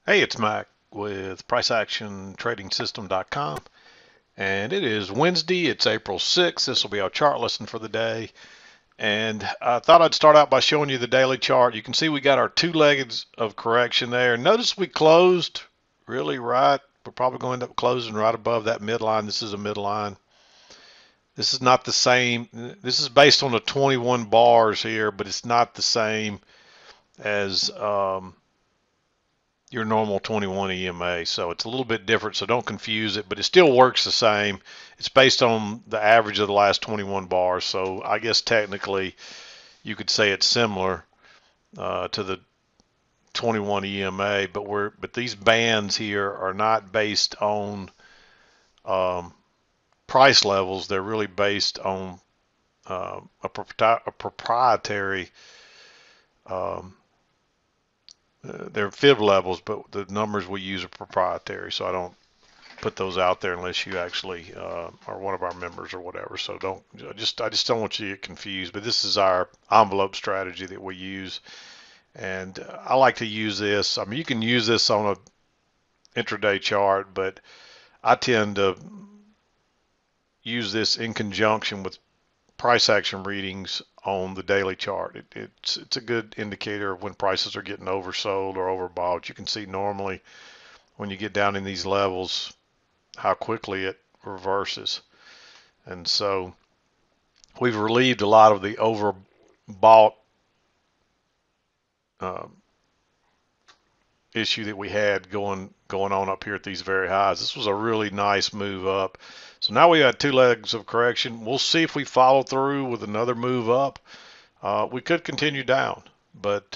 Hey, it's Mac with PriceActionTradingSystem.com, and it is Wednesday. It's April 6th. This will be our chart lesson for the day. And I thought I'd start out by showing you the daily chart. You can see we got our two legs of correction there. Notice we closed really right. We're probably going to end up closing right above that midline. This is a midline. This is not the same. This is based on the 21 bars here, but it's not the same as your normal 21 EMA. So it's a little bit different, so don't confuse it, but it still works the same. It's based on the average of the last 21 bars. So I guess technically you could say it's similar to the 21 EMA, but these bands here are not based on um, price levels. They're really based on a proprietary um, they're fib levels, but the numbers we use are proprietary, so I don't put those out there unless you actually are one of our members or whatever. So I just don't want you to get confused. But this is our envelope strategy that we use, and I like to use this. I mean, you can use this on a intraday chart, but I tend to use this in conjunction with price action readings on the daily chart. It's a good indicator of when prices are getting oversold or overbought. You can see normally when you get down in these levels how quickly it reverses. And so we've relieved a lot of the overbought uh, issue that we had going on up here at these very highs. This was a really nice move up. So now we got two legs of correction. We'll see if we follow through with another move up. We could continue down, but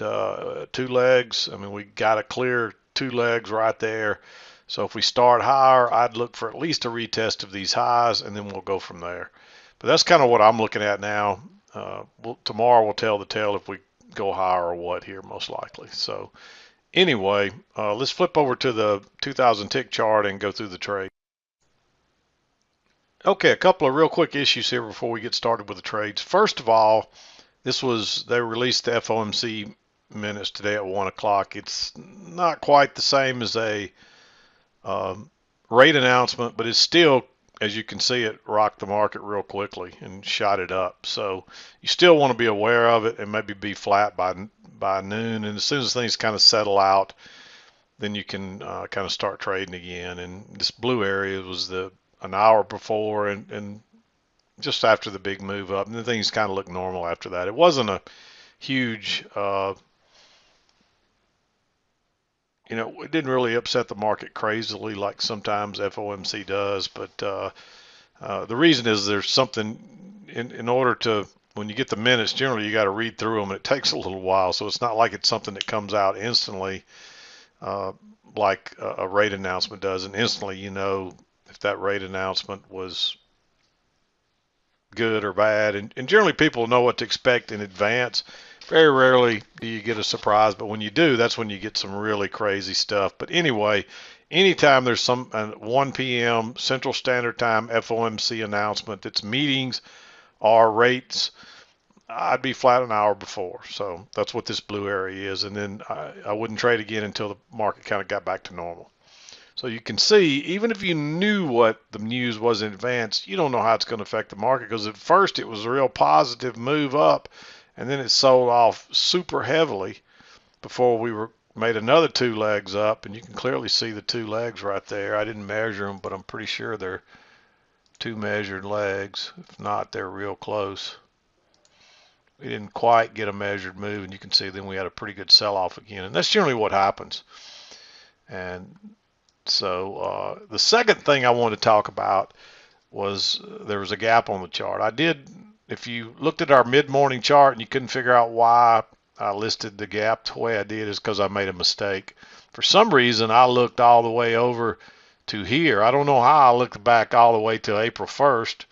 two legs, I mean, we got a clear two legs right there. So if we start higher, I'd look for at least a retest of these highs, and then we'll go from there. But that's kind of what I'm looking at now. Tomorrow will tell the tale if we go higher or what here, most likely. So anyway, let's flip over to the 2000 tick chart and go through the trade. Okay, a couple of real quick issues here before we get started with the trades. First of all, they released the FOMC minutes today at 1 o'clock. It's not quite the same as a rate announcement, but it's still, as you can see, it rocked the market real quickly and shot it up. So you still want to be aware of it and maybe be flat by noon. And as soon as things kind of settle out, then you can kind of start trading again. And this blue area was an hour before and just after the big move up, and then things kind of look normal after that. It wasn't a huge, it didn't really upset the market crazily like sometimes FOMC does, but the reason is there's something in order to, when you get the minutes, generally you got to read through them, and it takes a little while, so it's not like it's something that comes out instantly uh, like a rate announcement does, and instantly you know if that rate announcement was good or bad, and generally people know what to expect in advance. Very rarely do you get a surprise, but when you do, that's when you get some really crazy stuff. But anyway, anytime there's some 1 p.m. Central Standard Time FOMC announcement that's meetings or rates, I'd be flat an hour before. So that's what this blue area is, and then I wouldn't trade again until the market kind of got back to normal. So you can see, even if you knew what the news was in advance, you don't know how it's going to affect the market, because at first it was a real positive move up, and then it sold off super heavily before we were made another two legs up, and you can clearly see the two legs right there. I didn't measure them, but I'm pretty sure they're two measured legs. If not, they're real close. We didn't quite get a measured move, and you can see then we had a pretty good sell-off again, and that's generally what happens. And so the second thing I wanted to talk about was there was a gap on the chart. If you looked at our mid-morning chart and you couldn't figure out why I listed the gap the way I did, is because I made a mistake. For some reason, I looked all the way over to here. I don't know how I looked back all the way to April 1st.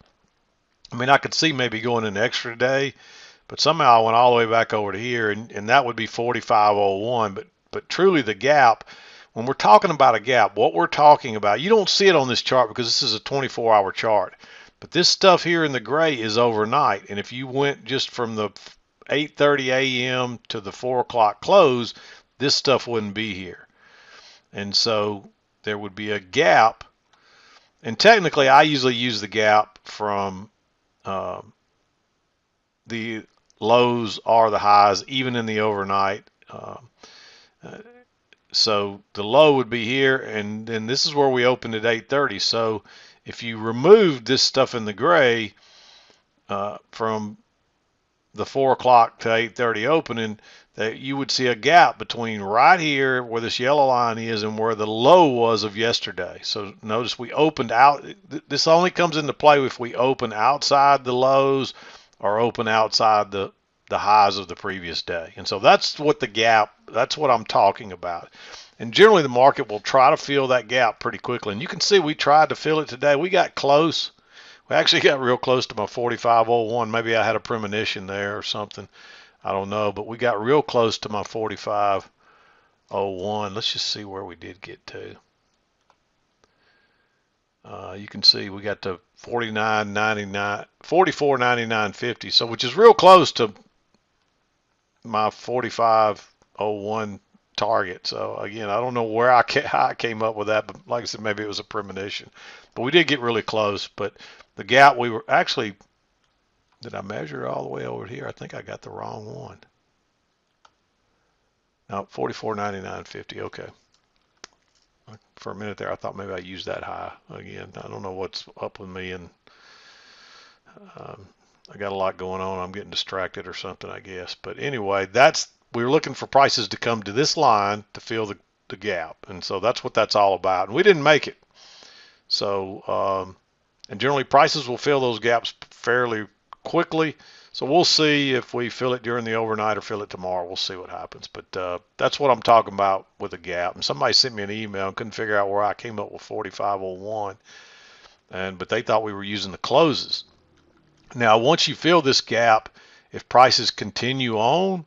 I mean, I could see maybe going an extra day, but somehow I went all the way back over to here, and that would be 45.01. But truly the gap, when we're talking about a gap, what we're talking about, you don't see it on this chart because this is a 24-hour chart. But this stuff here in the gray is overnight. And if you went just from the 8:30 a.m. to the 4 o'clock close, this stuff wouldn't be here. And so there would be a gap. And technically, I usually use the gap from the lows or the highs, even in the overnight. So the low would be here, and then this is where we opened at 8:30. So if you remove this stuff in the gray from the 4 o'clock to 8:30 opening, that you would see a gap between right here where this yellow line is and where the low was of yesterday. So notice we opened out. This only comes into play if we open outside the lows or open outside the highs of the previous day. And so that's what the gap, that's what I'm talking about. And generally the market will try to fill that gap pretty quickly. And you can see we tried to fill it today. We got close. We actually got real close to my 45.01. Maybe I had a premonition there or something. I don't know, but we got real close to my 45.01. Let's just see where we did get to. You can see we got to 49.99, 44.99.50. So which is real close to my 45.01 target. So again, I don't know where how I came up with that, but like I said, maybe it was a premonition. But we did get really close. But the gap, we were actually, did I measure it all the way over here? I think I got the wrong one. No, 44.99.50. Okay. For a minute there, I thought maybe I used that high again. I don't know what's up with me, and I got a lot going on. I'm getting distracted or something, I guess. But anyway, we were looking for prices to come to this line to fill the gap, and so that's what that's all about. And we didn't make it. So, and generally prices will fill those gaps fairly quickly. So we'll see if we fill it during the overnight or fill it tomorrow. We'll see what happens. But that's what I'm talking about with a gap. And somebody sent me an email and couldn't figure out where I came up with 45.01, but they thought we were using the closes. Now, once you fill this gap, if prices continue on,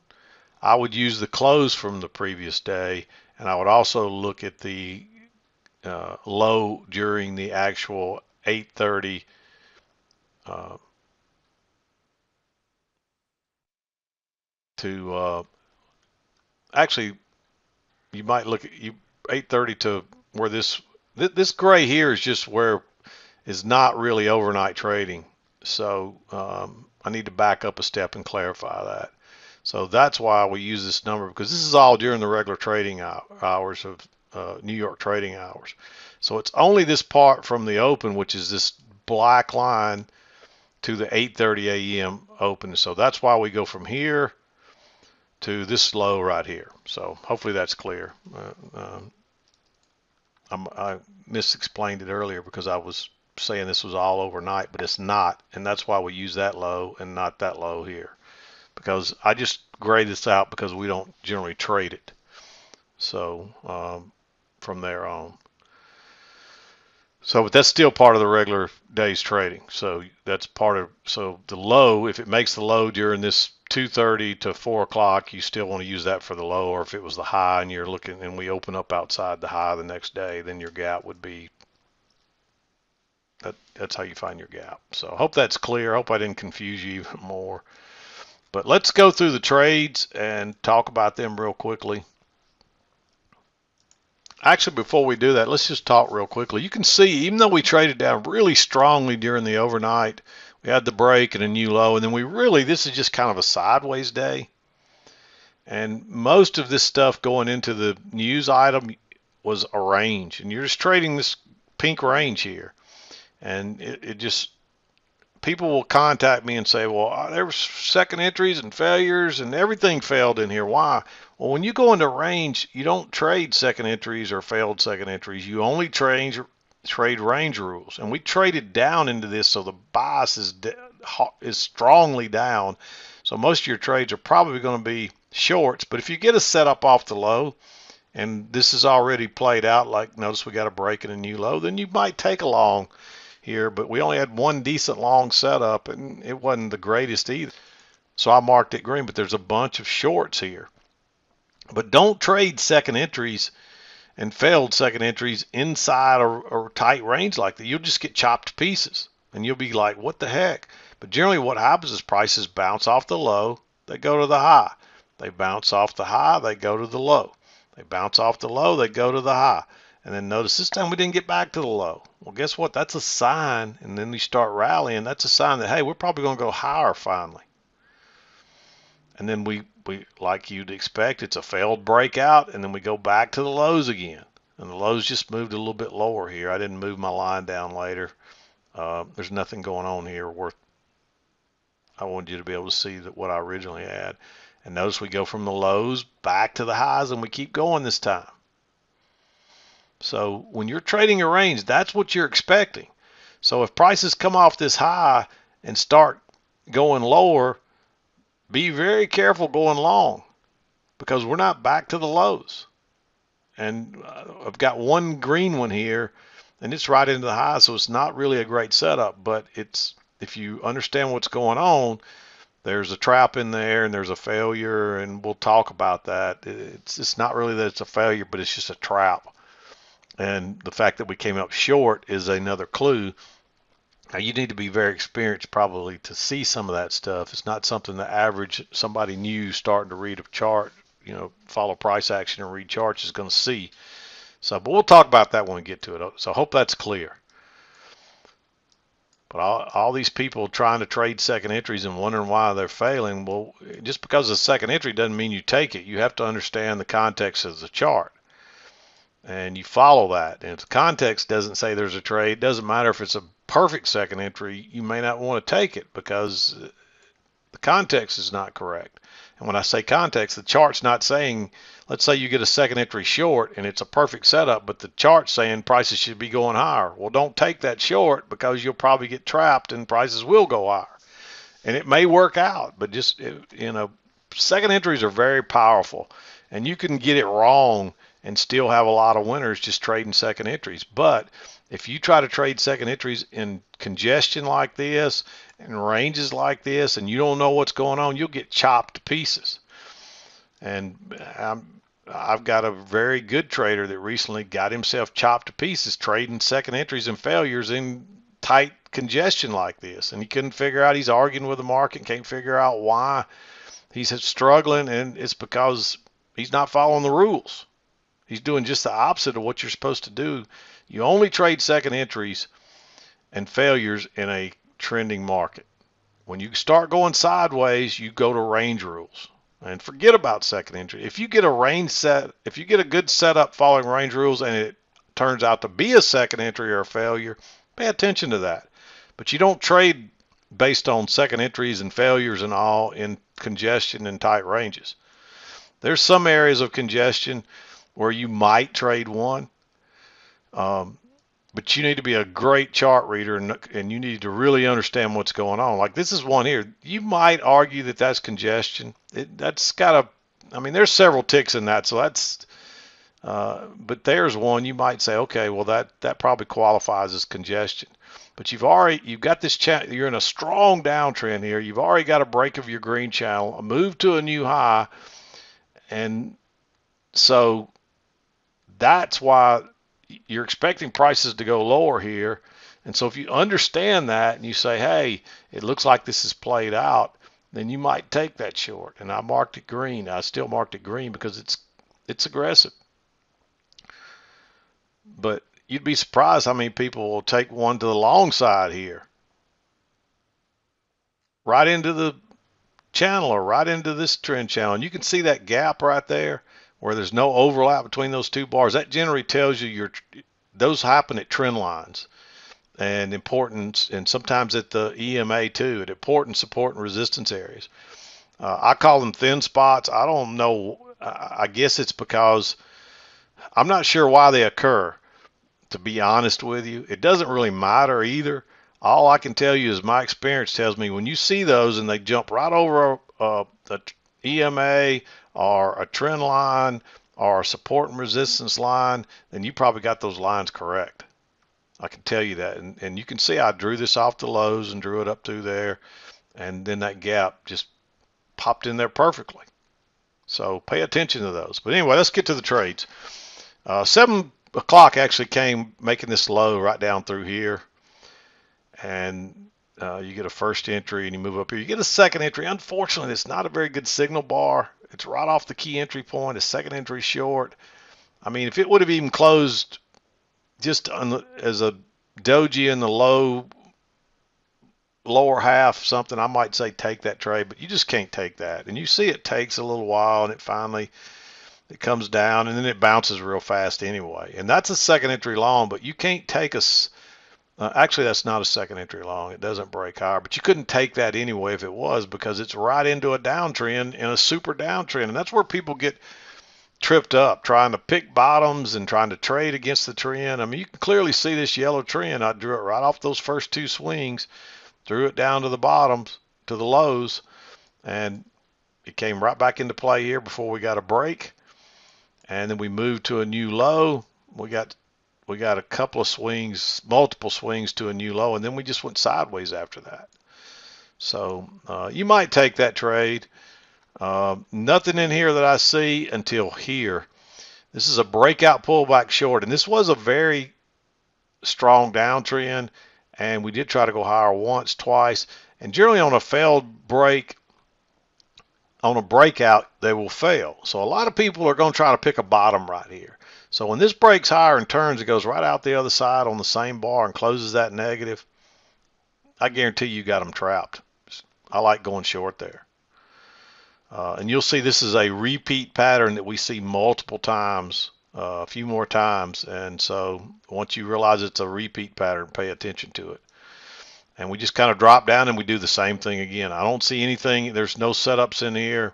I would use the close from the previous day, and I would also look at the low during the actual 8:30 actually you might look at 8:30 to where this gray here is just where is not really overnight trading. So I need to back up a step and clarify that. So that's why we use this number, because this is all during the regular trading hours of New York trading hours. So it's only this part from the open, which is this black line, to the 8:30 a.m. open. So that's why we go from here to this low right here. So hopefully that's clear. I misexplained it earlier because I was saying this was all overnight, but it's not, and that's why we use that low and not that low here, because I just grade this out because we don't generally trade it. So from there on. So, but that's still part of the regular day's trading. So that's part of, so the low, if it makes the low during this 2:30 to 4 o'clock, you still want to use that for the low. Or if it was the high and you're looking and we open up outside the high the next day, then your gap would be, that's how you find your gap. So I hope that's clear. I hope I didn't confuse you even more. But let's go through the trades and talk about them real quickly. Actually, before we do that, let's just talk real quickly. You can see, even though we traded down really strongly during the overnight, we had the break and a new low, and then this is just kind of a sideways day. And most of this stuff going into the news item was a range, and you're just trading this pink range here. And it just, people will contact me and say, well, there were second entries and failures and everything failed in here. Why? Well, when you go into range, you don't trade second entries or failed second entries. You only trade range rules. And we traded down into this, so the bias is strongly down. So most of your trades are probably going to be shorts. But if you get a setup off the low, and this is already played out, like notice we got a break and a new low, then you might take a long here. But we only had one decent long setup, and it wasn't the greatest either. So I marked it green, but there's a bunch of shorts here. But don't trade second entries and failed second entries inside or tight range like that. You'll just get chopped to pieces, and you'll be like, what the heck? But generally what happens is prices bounce off the low, they go to the high. They bounce off the high, they go to the low. They bounce off the low, they go to the high. And then notice this time we didn't get back to the low. Well, guess what? That's a sign. And then we start rallying. That's a sign that, hey, we're probably going to go higher finally. And then we like you'd expect, it's a failed breakout. And then we go back to the lows again. And the lows just moved a little bit lower here. I didn't move my line down later. There's nothing going on here worth. I wanted you to be able to see that what I originally had. And notice we go from the lows back to the highs, and we keep going this time. So when you're trading a range, that's what you're expecting. So if prices come off this high and start going lower, be very careful going long, because we're not back to the lows. And I've got one green one here, and it's right into the high, so it's not really a great setup. But it's, if you understand what's going on, there's a trap in there and there's a failure, and we'll talk about that. It's not really that it's a failure, but it's just a trap. And the fact that we came up short is another clue. Now, you need to be very experienced probably to see some of that stuff. It's not something the average somebody new starting to read a chart, follow price action and read charts is going to see. So, but we'll talk about that when we get to it. So I hope that's clear. But all these people trying to trade second entries and wondering why they're failing, well, just because it's a second entry doesn't mean you take it. You have to understand the context of the chart. And you follow that. And if the context doesn't say there's a trade, it doesn't matter if it's a perfect second entry, you may not want to take it because the context is not correct. And when I say context, the chart's not saying, let's say you get a second entry short and it's a perfect setup, but the chart's saying prices should be going higher. Well, don't take that short, because you'll probably get trapped and prices will go higher. And it may work out, but just, second entries are very powerful, and you can get it wrong and still have a lot of winners just trading second entries. But if you try to trade second entries in congestion like this and ranges like this, and you don't know what's going on, you'll get chopped to pieces. And I've got a very good trader that recently got himself chopped to pieces trading second entries and failures in tight congestion like this. And he couldn't figure out, he's arguing with the market, can't figure out why he's struggling, and it's because he's not following the rules. He's doing just the opposite of what you're supposed to do. You only trade second entries and failures in a trending market. When you start going sideways, you go to range rules and forget about second entry. If you get a good setup following range rules and it turns out to be a second entry or a failure, pay attention to that. But you don't trade based on second entries and failures and all in congestion and tight ranges. There's some areas of congestion where you might trade one, but you need to be a great chart reader, and you need to really understand what's going on. Like this is one here. You might argue that that's congestion. That's got there's several ticks in that, so that's, but there's one you might say, okay, well that probably qualifies as congestion. But you've got this you're in a strong downtrend here. You've already got a break of your green channel, a move to a new high, and so that's why you're expecting prices to go lower here. And so if you understand that and you say, hey, it looks like this is played out, then you might take that short. And I marked it green. I still marked it green because it's aggressive. But you'd be surprised how many people will take one to the long side here, right into the channel or right into this trend channel. And you can see that gap right there where there's no overlap between those two bars. That generally tells you those happen at trend lines and importance, and sometimes at the EMA too, at important support and resistance areas. I call them thin spots. I don't know. I guess it's because I'm not sure why they occur, to be honest with you. It doesn't really matter either. All I can tell you is my experience tells me when you see those and they jump right over the EMA or a trend line or a support and resistance line, then you probably got those lines correct. I can tell you that. And you can see I drew this off the lows and drew it up through there, and then that gap just popped in there perfectly. So pay attention to those. But anyway, let's get to the trades. 7 o'clock actually came making this low right down through here, and you get a first entry and you move up here. You get a second entry. Unfortunately, it's not a very good signal bar. It's right off the key entry point, a second entry short. I mean, if it would have even closed just as a doji in the lower half something, I might say take that trade, but you just can't take that. And you see it takes a little while, and it comes down, and then it bounces real fast anyway. And that's a second entry long, but you can't take actually, that's not a second entry long. It doesn't break higher, but you couldn't take that anyway if it was, because it's right into a downtrend, in a super downtrend. And that's where people get tripped up trying to pick bottoms and trying to trade against the trend. I mean, you can clearly see this yellow trend. I drew it right off those first two swings, threw it down to the bottoms, to the lows, and it came right back into play here before we got a break. And then we moved to a new low. We got a couple of swings, multiple swings to a new low, and then we just went sideways after that. So you might take that trade. Nothing in here that I see until here. This is a breakout pullback short, and this was a very strong downtrend, and we did try to go higher once, twice, and generally on a failed break, on a breakout, they will fail. So a lot of people are going to try to pick a bottom right here. So when this breaks higher and turns, it goes right out the other side on the same bar and closes that negative. I guarantee you got them trapped. I like going short there. And you'll see this is a repeat pattern that we see multiple times, a few more times. And so once you realize it's a repeat pattern, pay attention to it. And we just kind of drop down and we do the same thing again. I don't see anything. There's no setups in here.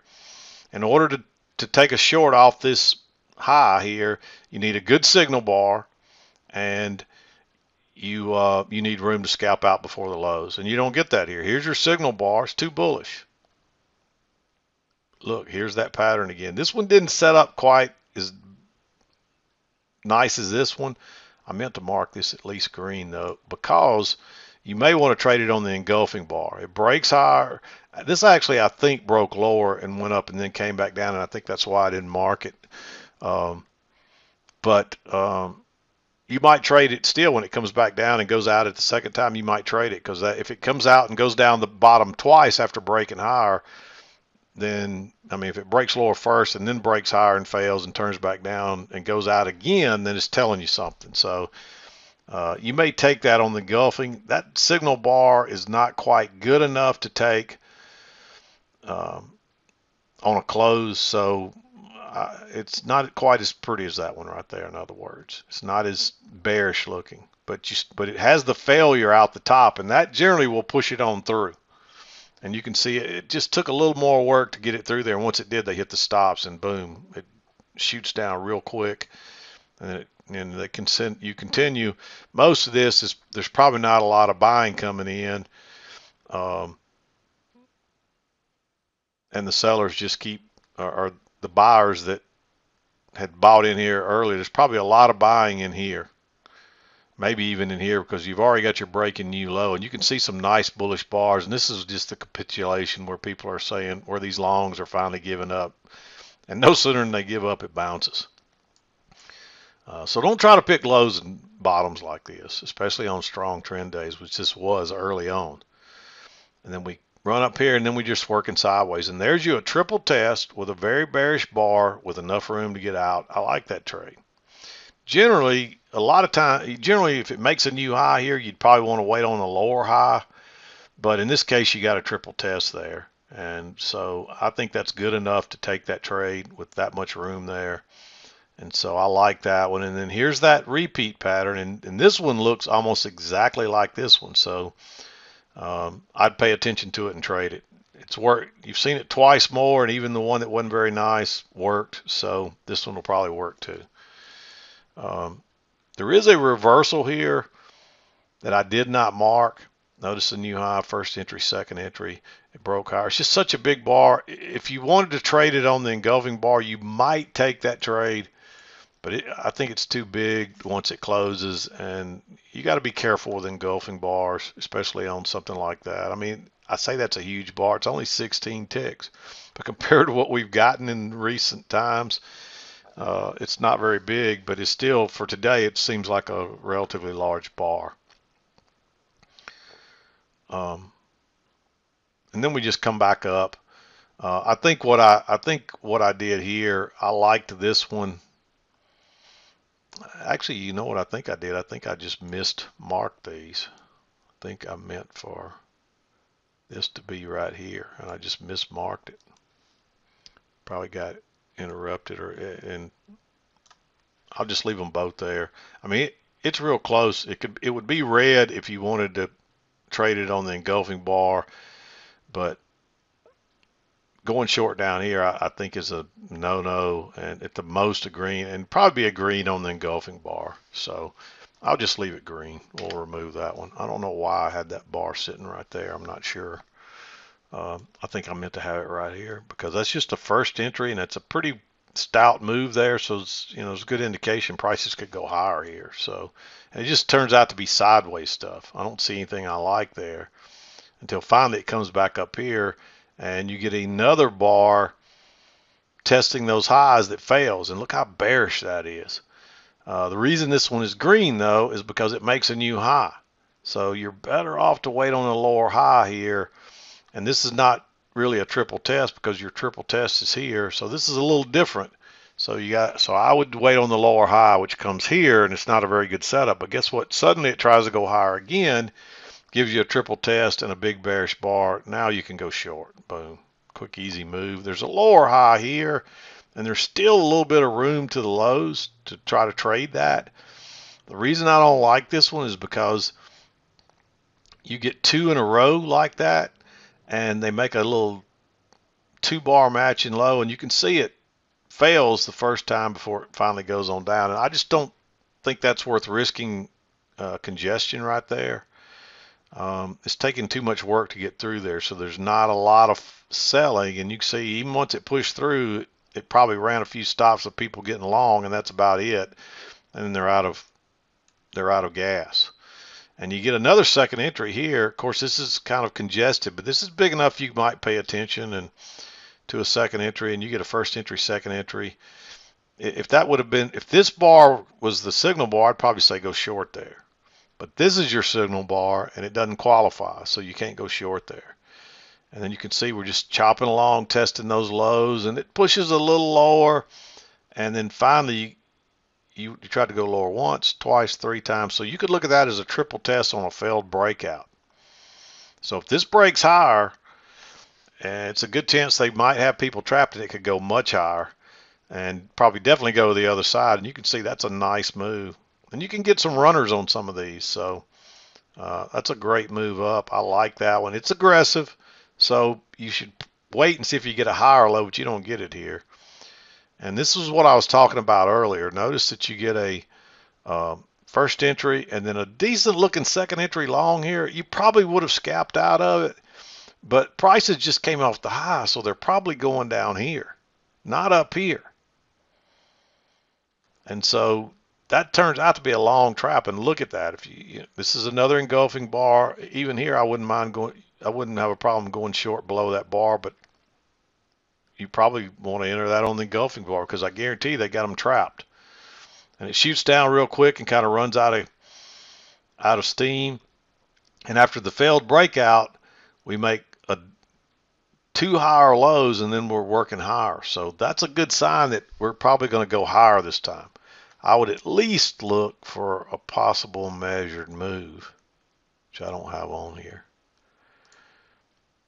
In order to take a short off this high here, you need a good signal bar, and you need room to scalp out before the lows. And you don't get that here. Here's your signal bar. It's too bullish. Look, here's that pattern again. This one didn't set up quite as nice as this one. I meant to mark this at least green though, because you may want to trade it on the engulfing bar. It breaks higher. This actually, I think, broke lower and went up and then came back down, and I think that's why I didn't mark it. But you might trade it still when it comes back down and goes out at the second time. You might trade it, because if it comes out and goes down the bottom twice after breaking higher, then, I mean, if it breaks lower first and then breaks higher and fails and turns back down and goes out again, then it's telling you something. So you may take that on the engulfing. That signal bar is not quite good enough to take on a close, so it's not quite as pretty as that one right there. In other words, it's not as bearish looking, but it has the failure out the top, and that generally will push it on through. And you can see it just took a little more work to get it through there. And once it did, they hit the stops, and boom, it shoots down real quick. And you continue. Most of this is, there's probably not a lot of buying coming in, and the sellers just keep, or the buyers that had bought in here earlier. There's probably a lot of buying in here, maybe even in here, because you've already got your breaking new low, and you can see some nice bullish bars. And this is just the capitulation where people are saying, where these longs are finally giving up, and no sooner than they give up, it bounces. So don't try to pick lows and bottoms like this, especially on strong trend days, which this was early on. And then we run up here, and then we just working sideways, and there's you a triple test with a very bearish bar with enough room to get out. I like that trade. Generally, a lot of time, if it makes a new high here, you'd probably want to wait on the lower high. But in this case, you got a triple test there. And so I think that's good enough to take that trade with that much room there. And so I like that one. And then here's that repeat pattern. And this one looks almost exactly like this one. So I'd pay attention to it and trade it. It's worked. You've seen it twice more, and even the one that wasn't very nice worked. So this one will probably work too. There is a reversal here that I did not mark. Notice the new high, first entry, second entry. It broke higher. It's just such a big bar. If you wanted to trade it on the engulfing bar, you might take that trade, but I think it's too big once it closes, and you got to be careful with engulfing bars, especially on something like that. I mean, I say that's a huge bar. It's only 16 ticks, but compared to what we've gotten in recent times, it's not very big, but it's still, for today, it seems like a relatively large bar. And then we just come back up. I think what I did here, I liked this one. Actually, you know what I think I did? I think I just missed marked these. I think I meant for this to be right here, and I just mismarked it. Probably got interrupted, and I'll just leave them both there. I mean, it's real close. It would be red if you wanted to trade it on the engulfing bar, but going short down here, I think is a no-no, and at the most a green, and probably be a green on the engulfing bar. So I'll just leave it green. We'll remove that one. I don't know why I had that bar sitting right there. I'm not sure. I think I meant to have it right here because that's just a first entry, and it's a pretty stout move there. So it's a good indication prices could go higher here. So and it just turns out to be sideways stuff. I don't see anything I like there until finally it comes back up here, and you get another bar testing those highs that fails. And look how bearish that is. The reason this one is green though is because it makes a new high. So you're better off to wait on a lower high here. And this is not really a triple test because your triple test is here. So this is a little different. So I would wait on the lower high, which comes here, and it's not a very good setup. But guess what? Suddenly it tries to go higher again, gives you a triple test and a big bearish bar. Now you can go short. Boom. Quick, easy move. There's a lower high here, and there's still a little bit of room to the lows to try to trade that. The reason I don't like this one is because you get two in a row like that, and they make a little 2-bar matching low, and you can see it fails the first time before it finally goes on down. And I just don't think that's worth risking congestion right there. It's taking too much work to get through there, so there's not a lot of selling. And you can see even once it pushed through, it probably ran a few stops of people getting long, and that's about it. And then they're out of gas. And you get another second entry here. Of course, this is kind of congested, but this is big enough you might pay attention and to a second entry, and you get a first entry, second entry. If this bar was the signal bar, I'd probably say go short there. But this is your signal bar, and it doesn't qualify, so you can't go short there. And then you can see we're just chopping along, testing those lows, and it pushes a little lower, and then finally you tried to go lower once, twice, 3 times. So you could look at that as a triple test on a failed breakout. So if this breaks higher, it's a good chance they might have people trapped, and it could go much higher and probably definitely go to the other side. And you can see that's a nice move. And you can get some runners on some of these. So that's a great move up. I like that one. It's aggressive. So you should wait and see if you get a higher low, but you don't get it here. And this is what I was talking about earlier. Notice that you get a first entry and then a decent looking second entry long here. You probably would have scalped out of it, but prices just came off the high, so they're probably going down here, not up here. And so that turns out to be a long trap. And look at that. This is another engulfing bar. Even here, I wouldn't have a problem going short below that bar, but you probably want to enter that on the engulfing bar because I guarantee they got them trapped. And it shoots down real quick and kind of runs out of steam. And after the failed breakout, we make 2 higher lows, and then we're working higher. So that's a good sign that we're probably going to go higher this time. I would at least look for a possible measured move, which I don't have on here.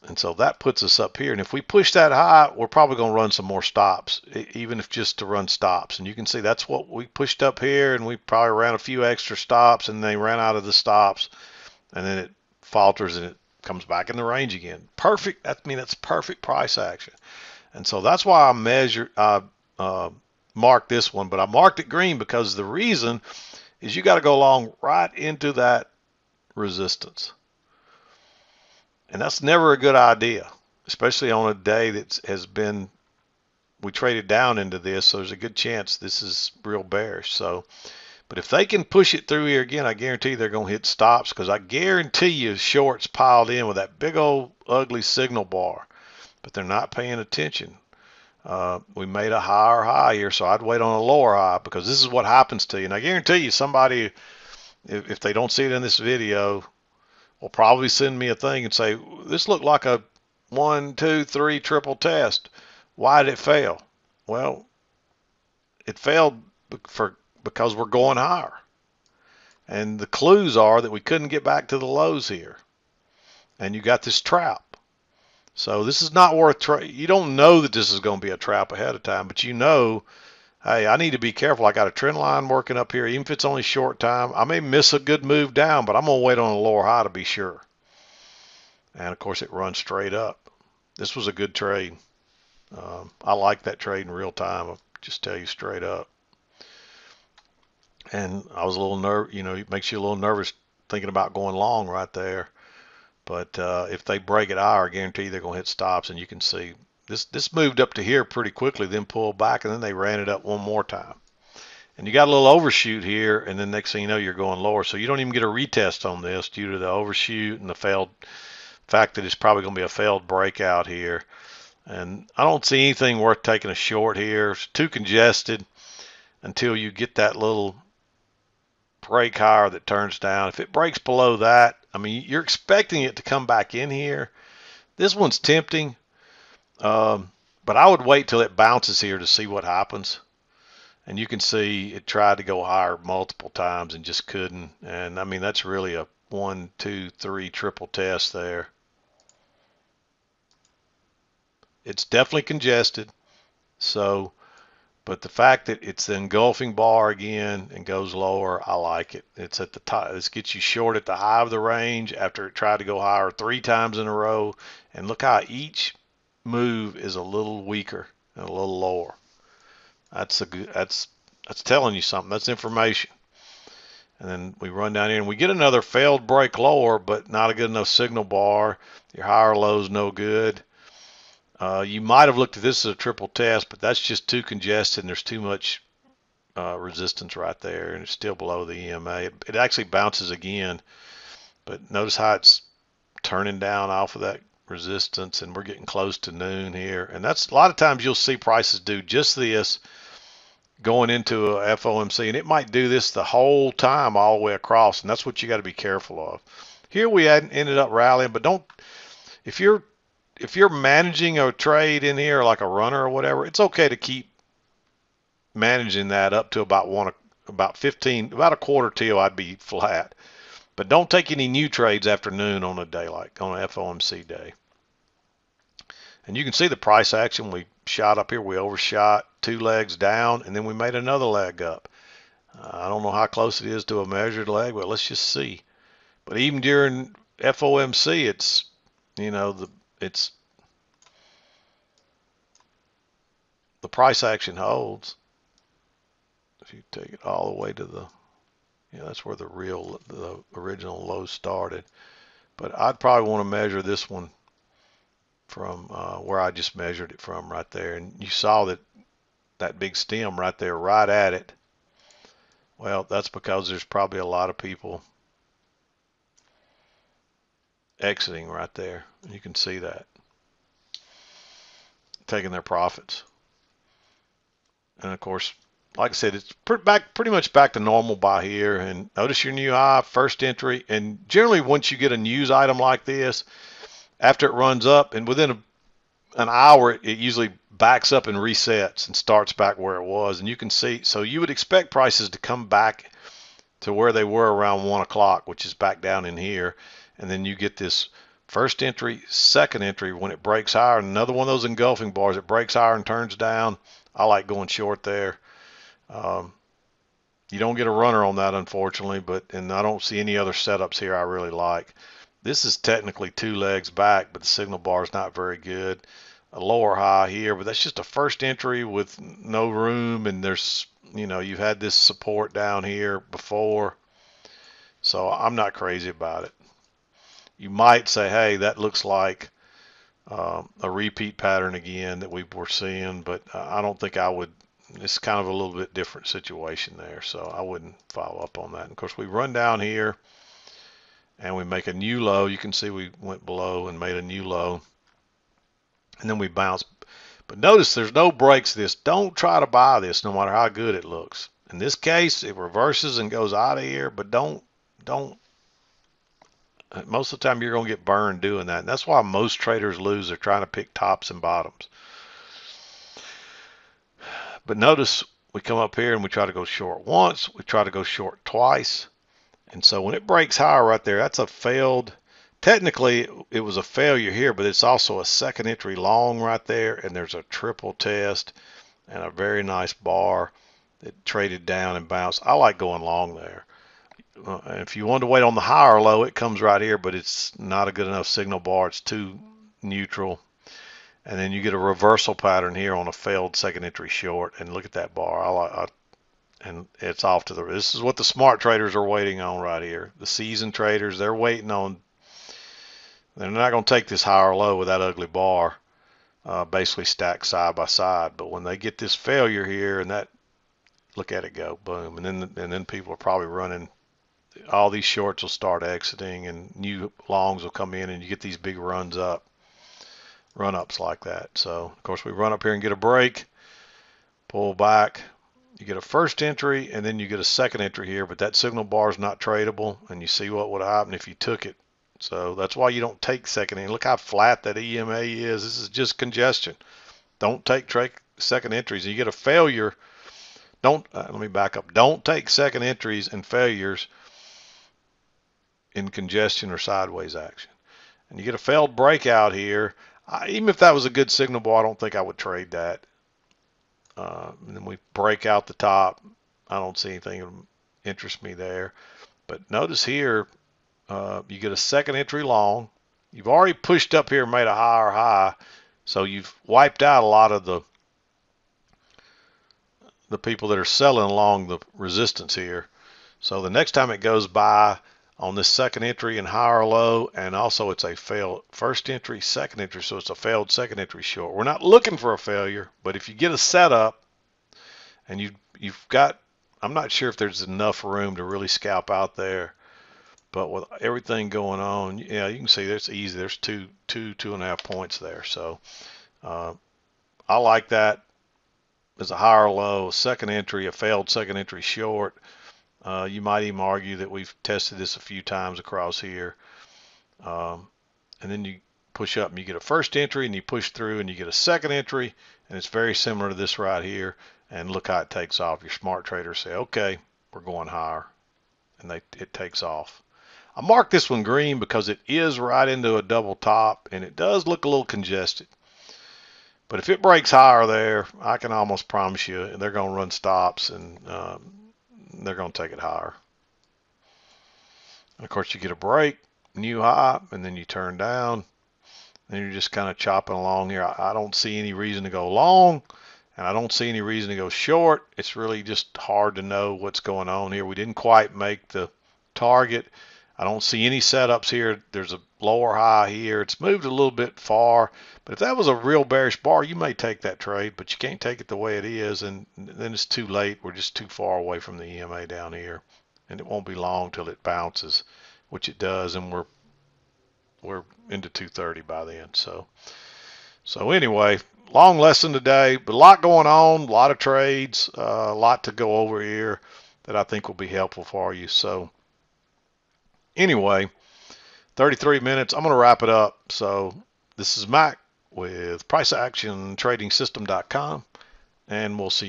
And so that puts us up here. And if we push that high, we're probably going to run some more stops, even if just to run stops. And you can see that's what we pushed up here, and we probably ran a few extra stops, and they ran out of the stops, and then it falters and it comes back in the range again. Perfect. That's perfect price action. And so that's why I marked this one, but I marked it green because the reason is you got to go along right into that resistance. And that's never a good idea, especially on a day that we traded down into this, so there's a good chance this is real bearish. So, but if they can push it through here again, I guarantee they're going to hit stops because I guarantee you shorts piled in with that big old ugly signal bar, but they're not paying attention. We made a higher high here, so I'd wait on a lower high because this is what happens to you. And I guarantee you somebody, if they don't see it in this video, will probably send me a thing and say, this looked like a 1, 2, 3 triple test. Why did it fail? Well, it failed because we're going higher. And the clues are that we couldn't get back to the lows here. And you got this trap. So this is not worth you don't know that this is going to be a trap ahead of time, but you know, hey, I need to be careful. I got a trend line working up here. Even if it's only short time, I may miss a good move down, but I'm going to wait on a lower high to be sure. And of course, it runs straight up. This was a good trade. I like that trade in real time. I'll just tell you straight up. And I was a little it makes you a little nervous thinking about going long right there. But if they break it higher, I guarantee they're going to hit stops. And you can see this moved up to here pretty quickly, then pulled back, and then they ran it up one more time. And you got a little overshoot here, and then next thing you know, you're going lower. So you don't even get a retest on this due to the overshoot and the fact that it's probably going to be a failed breakout here. And I don't see anything worth taking a short here. It's too congested until you get that little break higher that turns down. If it breaks below that, I mean, you're expecting it to come back in here. This one's tempting, but I would wait till it bounces here to see what happens. And you can see it tried to go higher multiple times and just couldn't. And I mean, that's really a 1, 2, 3 triple test there. It's definitely congested. So, but the fact that it's the engulfing bar again and goes lower, I like it. It's at the top. This gets you short at the high of the range after it tried to go higher 3 times in a row. And look how each move is a little weaker and a little lower. That's telling you something. That's information. And then we run down here and we get another failed break lower, but not a good enough signal bar. Your higher low is no good. You might have looked at this as a triple test, but that's just too congested and there's too much resistance right there, and it's still below the EMA. It actually bounces again, but notice how it's turning down off of that resistance, and we're getting close to noon here. And that's a lot of times you'll see prices do just this going into a FOMC, and it might do this the whole time all the way across, and that's what you got to be careful of. Here we ended up rallying, but don't, if you're managing a trade in here like a runner or whatever, it's okay to keep managing that up to about a quarter till I'd be flat. But don't take any new trades after noon on a day like on an FOMC day. And you can see the price action. We shot up here. We overshot 2 legs down, and then we made another leg up. I don't know how close it is to a measured leg, but let's just see. But even during FOMC, it's, the price action holds. If you take it all the way to that's where the original low started. But I'd probably want to measure this one from where I just measured it from right there. And you saw that big stem right there, right at it. Well, that's because there's probably a lot of people exiting right there. You can see that. Taking their profits. And of course, like I said, it's pretty much back to normal by here. And notice your new high, first entry. And generally, once you get a news item like this, after it runs up, and within an hour, it usually backs up and resets and starts back where it was. And you can see, so you would expect prices to come back to where they were around 1 o'clock, which is back down in here. And then you get this first entry, second entry when it breaks higher. Another one of those engulfing bars, it breaks higher and turns down. I like going short there. You don't get a runner on that, unfortunately, and I don't see any other setups here I really like. This is technically 2 legs back, but the signal bar is not very good. A lower high here, but that's just a first entry with no room, and there's, you've had this support down here before, so I'm not crazy about it. You might say, hey, that looks like a repeat pattern again that we were seeing, but I don't think I would. It's kind of a little bit different situation there, so I wouldn't follow up on that. And of course, we run down here and we make a new low. You can see we went below and made a new low, and then we bounce. But notice there's no breaks to this. Don't try to buy this no matter how good it looks. In this case, it reverses and goes out of here, but don't most of the time you're going to get burned doing that. And that's why most traders lose. They're trying to pick tops and bottoms. But notice we come up here and we try to go short once. We try to go short twice. And so when it breaks higher right there, that's a failed. Technically, it was a failure here, but it's also a second entry long right there. And there's a triple test and a very nice bar that traded down and bounced. I like going long there. If you want to wait on the high or low, it comes right here, but it's not a good enough signal bar. It's too neutral. And then you get a reversal pattern here on a failed second entry short. And look at that bar. And it's off to the. This is what the smart traders are waiting on right here. The seasoned traders, they're waiting on. They're not going to take this high or low with that ugly bar, basically stacked side by side. But when they get this failure here, and that, look at it go, boom, and then people are probably running. All these shorts will start exiting, and new longs will come in, and you get these big run ups like that. So of course we run up here and get a break, pull back, you get a first entry, and then you get a second entry here, but that signal bar is not tradable, and you see what would happen if you took it. So that's why you don't take second entry. Look how flat that EMA is. This is just congestion. Don't take second entries. You get a failure. Let me back up. Don't take second entries and failures in congestion or sideways action. And you get a failed breakout here. Even if that was a good signal bar, I don't think I would trade that. And then we break out the top. I don't see anything that interests me there. But notice here, you get a second entry long. You've already pushed up here and made a higher high. So you've wiped out a lot of the people that are selling along the resistance here. So the next time it goes by on this second entry and higher low, and also it's a failed first entry, second entry, so it's a failed second entry short. We're not looking for a failure, but if you get a setup and you've got, I'm not sure if there's enough room to really scalp out there, but with everything going on, yeah, you can see that's easy. There's two and a half points there. So I like that as a higher low, second entry, a failed second entry short. You might even argue that we've tested this a few times across here. And then you push up and you get a first entry, and you push through and you get a second entry, and it's very similar to this right here. And look how it takes off. Your smart traders say, okay, we're going higher, and it takes off. I marked this one green because it is right into a double top, and it does look a little congested. But if it breaks higher there, I can almost promise you they're going to run stops, and they're going to take it higher. And of course, you get a break, new high, and then you turn down. And you're just kind of chopping along here. I don't see any reason to go long, and I don't see any reason to go short. It's really just hard to know what's going on here. We didn't quite make the target. I don't see any setups here. There's a lower high here. It's moved a little bit far, but if that was a real bearish bar, you may take that trade, but you can't take it the way it is, and then it's too late. We're just too far away from the EMA down here, and it won't be long till it bounces, which it does, and we're into 230 by then. So anyway, long lesson today, but a lot going on, a lot of trades, a lot to go over here that I think will be helpful for you. So anyway, 33 minutes. I'm going to wrap it up. So this is Mac with PriceActionTradingSystem.com, and we'll see you.